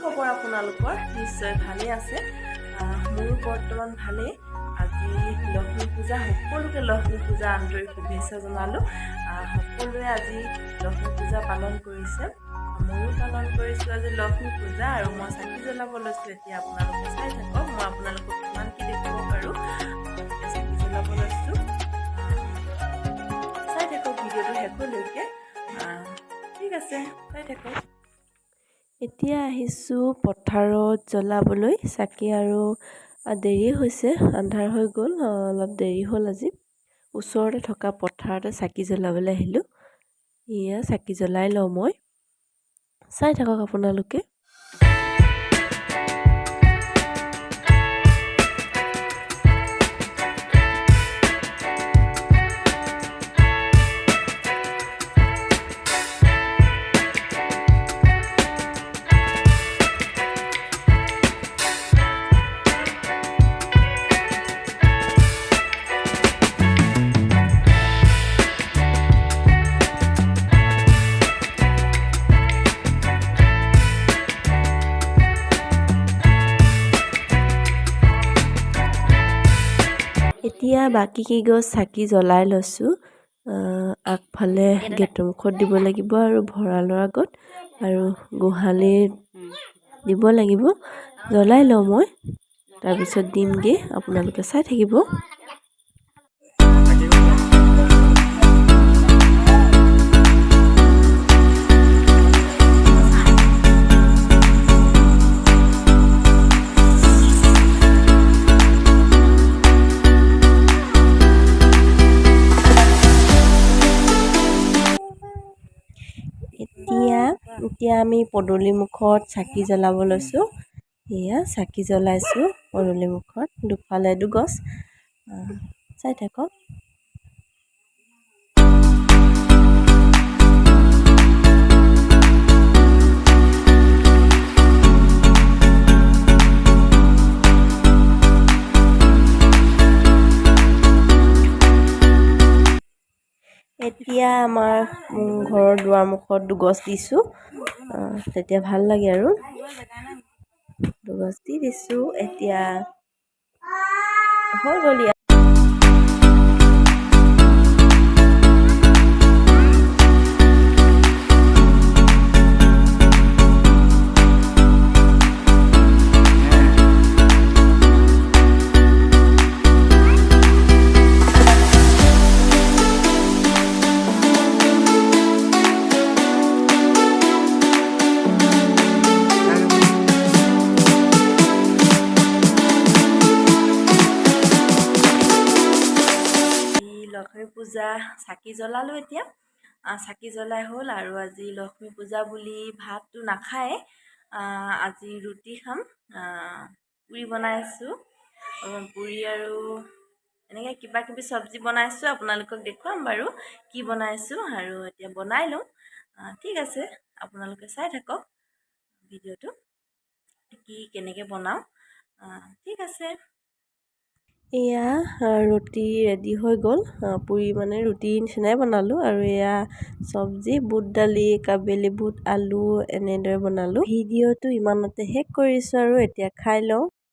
খবৰ আপোনালোকৰ? নিশ্চয় ভালেই আছে। মোৰো বৰ্তমান ভালেই। আজি লক্ষ্মী পূজা, সকলোকে লক্ষ্মী পূজা আন্তৰিক শুভেচ্ছা জনালোঁ। সকলোৱে আজি লক্ষ্মী পূজা পালন কৰিছে। ময়ো পালন কৰিছোঁ আজি লক্ষ্মী পূজা, আৰু মই চাকি জ্বলাব লৈছোঁ। এতিয়া আপোনালোকে চাই থাকক, মই আপোনালোকক কিমান কি দেখাব পাৰোঁ। চাকি জ্বলাব লৈছোঁ, চাই থাকক ভিডিঅ'টো শেষলৈকে। ঠিক আছে, চাই থাকক। এতিয়া আহিছোঁ পথাৰত জ্বলাবলৈ চাকি, আৰু দেৰি হৈছে, আন্ধাৰ হৈ গ'ল, অলপ দেৰি হ'ল আজি। ওচৰতে থকা পথাৰতে চাকি জ্বলাবলৈ আহিলোঁ। এয়া চাকি জ্বলাই লওঁ মই, চাই থাকক আপোনালোকে। এতিয়া বাকী কেইগছ চাকি জ্বলাই লৈছোঁ। আগফালে গেটৰ মুখত দিব লাগিব, আৰু ভঁৰালৰ আগত, আৰু গোহালিত দিব লাগিব। জ্বলাই লওঁ মই, তাৰপিছত দিমগৈ, আপোনালোকে চাই থাকিব। এতিয়া আমি পদূলি মুখত চাকি জ্বলাব লৈছোঁ। এয়া চাকি জ্বলাইছোঁ পদূলি মুখত, দুফালে দুগছ, চাই থাকক। এতিয়া আমাৰ ঘৰৰ দুৱাৰমুখত দুগছ দিছোঁ, তেতিয়া ভাল লাগে, আৰু দুগছ দি দিছোঁ। এতিয়া হৈ গ'ল। লক্ষ্মী পূজা চাকি জ্বলালোঁ। এতিয়া চাকি জ্বলাই হ'ল, আৰু আজি লক্ষ্মী পূজা বুলি ভাতটো নাখায়, আজি ৰুটি খাম। পুৰি বনাইছোঁ, পুৰি আৰু এনেকৈ কিবা কিবি চব্জি বনাইছোঁ, আপোনালোকক দেখুৱাম বাৰু কি বনাইছোঁ। আৰু এতিয়া বনাই লওঁ। ঠিক আছে, আপোনালোকে চাই থাকক ভিডিঅ'টো, কেনেকৈ বনাওঁ। ঠিক আছে। এয়া ৰুটি ৰেডি হৈ গ'ল, পুৰি মানে ৰুটি নিচিনাই বনালোঁ। আৰু এয়া চব্জি, বুট দালি, কাবেলি বুট, আলু, এনেদৰে বনালোঁ। ভিডিঅ'টো ইমানতে শেষ কৰিছোঁ, আৰু এতিয়া খাই লওঁ।